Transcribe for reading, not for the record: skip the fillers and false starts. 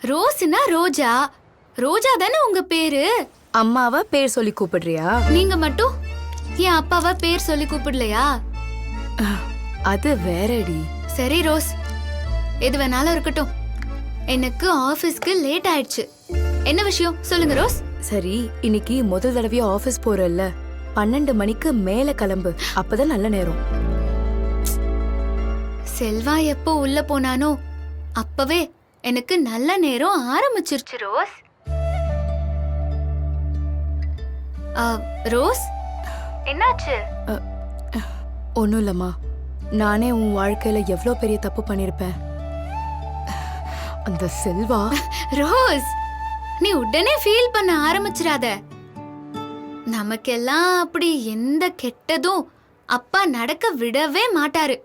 ரோஸ்னா ரோஜா. ரோஜா தானே உங்க பேரு. அம்மாவா பேர் சொல்லி கூப்பிடுறியா? நீங்க மட்டும் என் அப்பாவா பேர் சொல்லி கூப்பிடலையா? அது வேறடி. சரி ரோஸ், எது வேணாலும் இருக்கட்டும். எனக்கு ஆபீஸ்க்கு லேட் ஆயிடுச்சு. என்ன விஷயம் சொல்லுங்க ரோஸ். சரி, இன்னைக்கு முதல் தடவையா ஆபீஸ் போறல்ல, 12 மணிக்கு மேல கிளம்பு, அப்பதான் நல்ல நேரம். செல்வா எப்போ உள்ள போனானோ அப்பவே எனக்கு நல்ல நேரம் ஆரம்பிச்சிருச்சு ரோஸ். ரோஸ் என்னாச்சு? ஒன்னும் இல்லம்மா, நானே உன் வாழ்க்கையில எவ்வளவு பெரிய தப்பு பண்ணிருப்பேன். அந்த செல்வா. ரோஸ், நீ உடனே ஃபீல் பண்ண ஆரம்பிச்சிராத. நமக்கெல்லாம் அப்படி எந்த கெட்டதும் அப்பா நடக்க விடவே மாட்டாரு.